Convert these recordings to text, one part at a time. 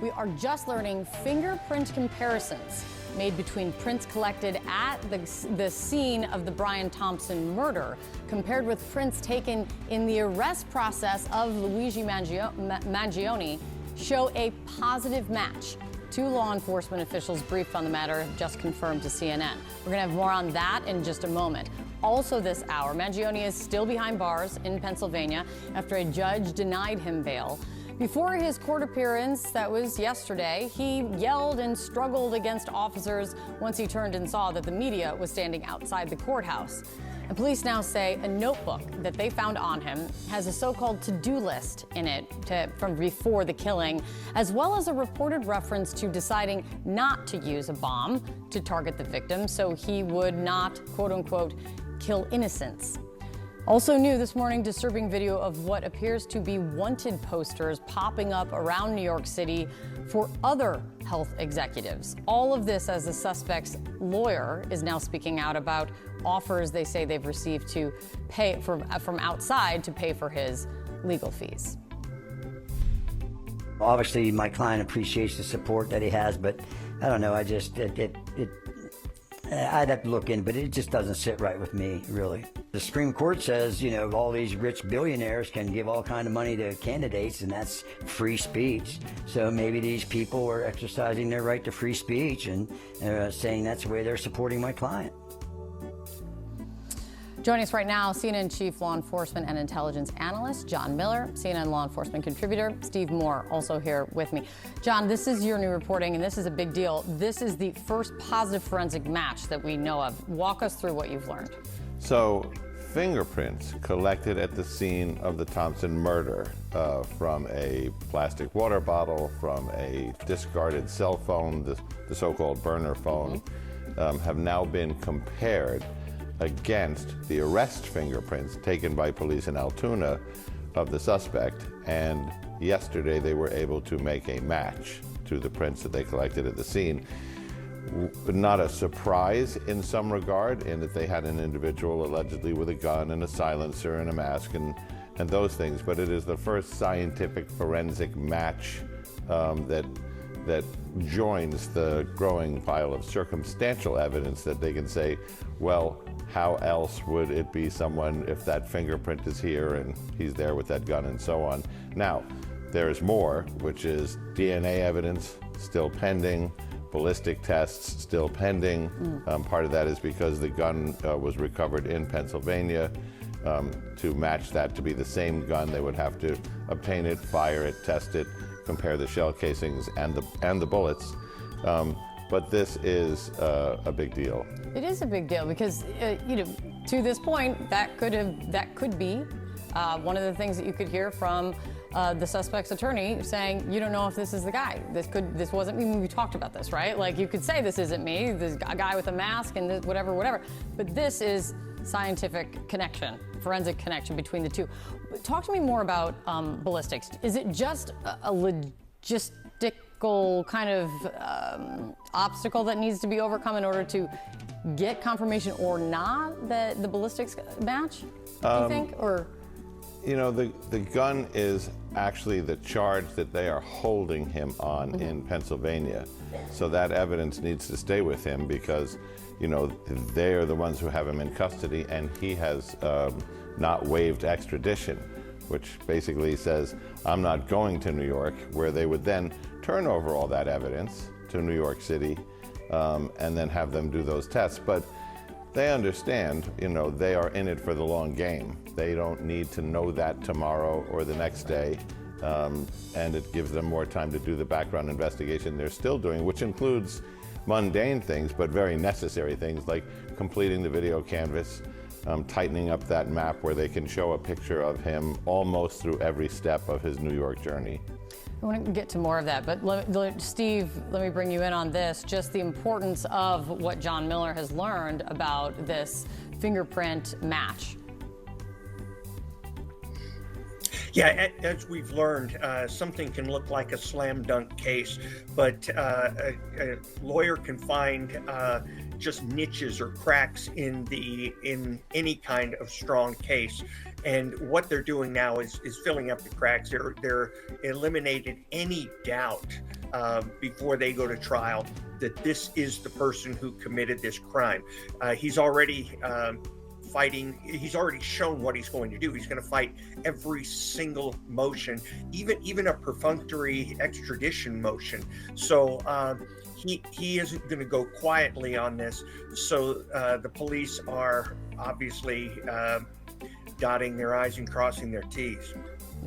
We are just learning fingerprint comparisons made between prints collected at the scene of the Brian Thompson murder compared with prints taken in the arrest process of Luigi Mangione show a positive match. Two law enforcement officials briefed on the matter have just confirmed to CNN. We're going to have more on that in just a moment. Also this hour, Mangione is still behind bars in Pennsylvania after a judge denied him bail. Before his court appearance, that was yesterday, he yelled and struggled against officers once he turned and saw that the media was standing outside the courthouse. And police now say a notebook that they found on him has a so-called to-do list in it from before the killing, as well as a reported reference to deciding not to use a bomb to target the victim so he would not, quote-unquote, kill innocents. Also new this morning, disturbing video of what appears to be wanted posters popping up around New York City for other health executives. All of this as the suspect's lawyer is now speaking out about offers they say they've received to pay from outside to pay for his legal fees. Obviously, my client appreciates the support that he has, but I don't know. I'd have to look in, but it just doesn't sit right with me, really. The Supreme Court says, you know, all these rich billionaires can give all kind of money to candidates, and that's free speech. So maybe these people are exercising their right to free speech and saying that's the way they're supporting my client. Joining us right now, CNN Chief Law Enforcement and Intelligence Analyst John Miller, CNN Law Enforcement Contributor Steve Moore, also here with me. John, this is your new reporting, and this is a big deal. This is the first positive forensic match that we know of. Walk us through what you've learned. So, fingerprints collected at the scene of the Thompson murder from a plastic water bottle, from a discarded cell phone, the so-called burner phone, have now been compared against the arrest fingerprints taken by police in Altoona of the suspect, and yesterday they were able to make a match to the prints that they collected at the scene. Not a surprise in some regard, in that they had an individual allegedly with a gun and a silencer and a mask and those things, but it is the first scientific forensic match that joins the growing pile of circumstantial evidence that they can say, well, how else would it be someone if that fingerprint is here and he's there with that gun and so on. Now, there's more, which is DNA evidence still pending, ballistic tests still pending. Part of that is because the gun was recovered in Pennsylvania. To match that to be the same gun, they would have to obtain it, fire it, test it, compare the shell casings and the bullets. But this is a big deal. It is a big deal because, you know, to this point, that could be one of the things that you could hear from the suspect's attorney saying, you don't know if this is the guy. This wasn't me. We talked about this, right? Like, you could say this isn't me. There's a guy with a mask and this, whatever. But this is scientific connection, forensic connection between the two. Talk to me more about ballistics. Is it just a logistical kind of obstacle that needs to be overcome in order to get confirmation or not that the ballistics match, do you think? Or, you know, the gun is actually the charge that they are holding him on in Pennsylvania. So that evidence needs to stay with him because, you know, they are the ones who have him in custody, and he has not waived extradition, which basically says, I'm not going to New York, where they would then turn over all that evidence to New York City and then have them do those tests. But they understand, you know, they are in it for the long game. They don't need to know that tomorrow or the next day, and it gives them more time to do the background investigation they're still doing, which includes mundane things, but very necessary things like completing the video canvas, tightening up that map where they can show a picture of him almost through every step of his New York journey. I want to get to more of that, but Steve, let me bring you in on this, just the importance of what John Miller has learned about this fingerprint match. Yeah, as we've learned, something can look like a slam dunk case, but a lawyer can find just niches or cracks in any kind of strong case. And what they're doing now is filling up the cracks. They're eliminating any doubt before they go to trial that this is the person who committed this crime. He's already fighting. He's already shown what he's going to do. He's going to fight every single motion, even a perfunctory extradition motion. So he isn't going to go quietly on this. So the police are obviously dotting their I's and crossing their T's.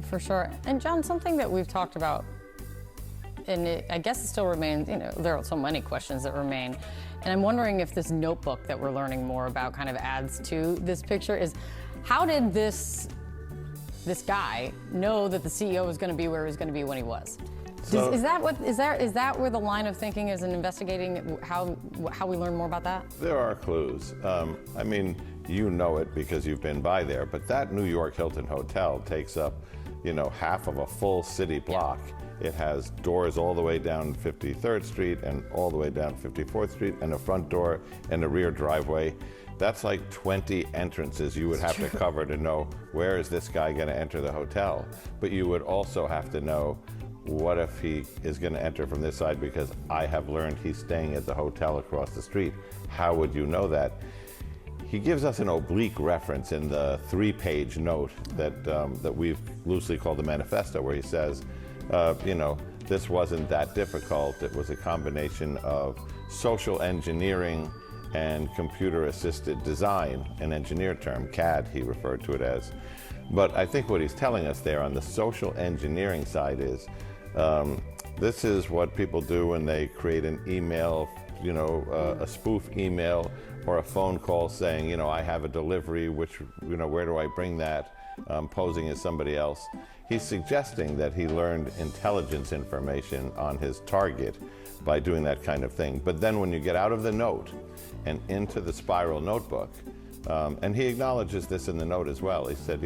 For sure. And John, something that we've talked about, and I guess it still remains, there are so many questions that remain. And I'm wondering if this notebook that we're learning more about kind of adds to this picture is, how did this guy know that the CEO was going to be where he was going to be when he was? So, is that where the line of thinking is in investigating how we learn more about that? There are clues. I mean, you know it because you've been by there, but that New York Hilton Hotel takes up, half of a full city block. Yeah. It has doors all the way down 53rd Street and all the way down 54th Street, and a front door and a rear driveway. That's like 20 entrances you would have to cover to know where is this guy going to enter the hotel. But you would also have to know, what if he is going to enter from this side because I have learned he's staying at the hotel across the street? How would you know that? He gives us an oblique reference in the 3-page note that we've loosely called the manifesto, where he says, this wasn't that difficult. It was a combination of social engineering and computer-assisted design, an engineer term, CAD he referred to it as. But I think what he's telling us there on the social engineering side is, this is what people do when they create an email, a spoof email or a phone call saying, I have a delivery, which, where do I bring that, posing as somebody else. He's suggesting that he learned intelligence information on his target by doing that kind of thing. But then when you get out of the note and into the spiral notebook, and he acknowledges this in the note as well. He said,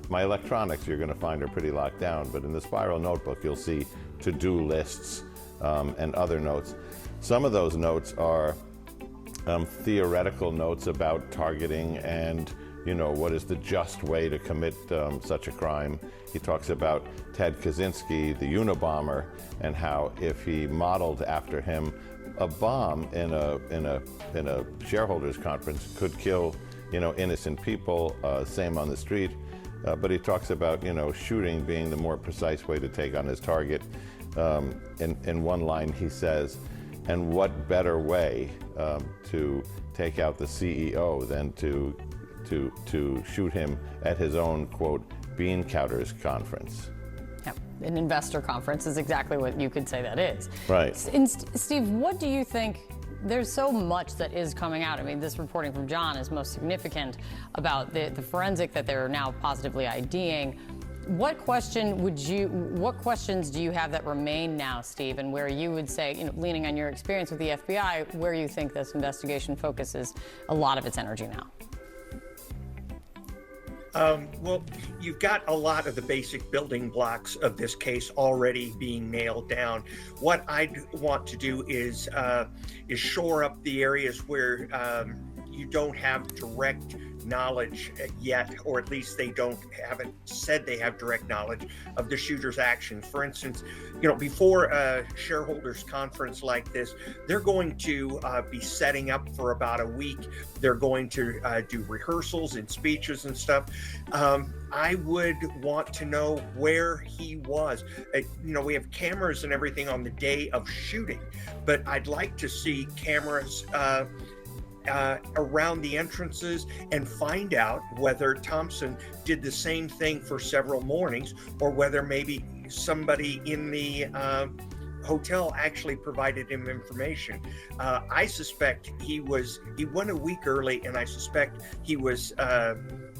my electronics you're going to find are pretty locked down, but in the spiral notebook you'll see to-do lists and other notes. Some of those notes are theoretical notes about targeting and what is the just way to commit such a crime. He talks about Ted Kaczynski, the Unabomber, and how if he modeled after him, a bomb in a shareholders conference could kill innocent people. Same on the street. But he talks about shooting being the more precise way to take on his target. In one line he says, and what better way to take out the CEO than to shoot him at his own, quote, bean counters conference. Yeah, an investor conference is exactly what you could say that is. Right. And Steve, what do you think? There's so much that is coming out. I mean, this reporting from John is most significant about the forensic that they're now positively IDing. What questions do you have that remain now, Steve, and where you would say, leaning on your experience with the FBI, where you think this investigation focuses a lot of its energy now? Well, you've got a lot of the basic building blocks of this case already being nailed down. What I'd want to do is shore up the areas where you don't have direct knowledge yet, or at least they haven't said they have direct knowledge of the shooter's actions. For instance, before a shareholders conference like this, they're going to be setting up for about a week. They're going to do rehearsals and speeches and stuff. I would want to know where he was. We have cameras and everything on the day of shooting, but I'd like to see cameras around the entrances and find out whether Thompson did the same thing for several mornings, or whether maybe somebody in the hotel actually provided him information. I suspect he went a week early, and I suspect he was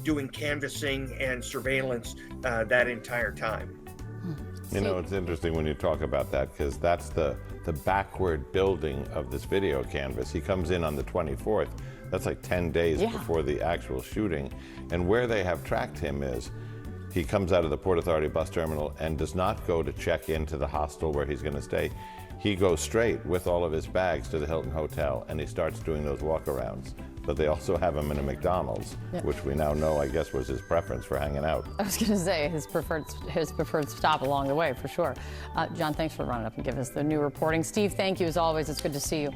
doing canvassing and surveillance that entire time. It's interesting when you talk about that, because that's the backward building of this video canvas. He comes in on the 24th. That's like 10 days before the actual shooting. And where they have tracked him is He comes out of the Port Authority bus terminal and does not go to check into the hostel where he's going to stay. He goes straight with all of his bags to the Hilton Hotel, and he starts doing those walkarounds. But they also have him in a McDonald's, which we now know, I guess, was his preference for hanging out. I was going to say his preferred stop along the way, for sure. John, thanks for running up and giving us the new reporting. Steve, thank you as always. It's good to see you.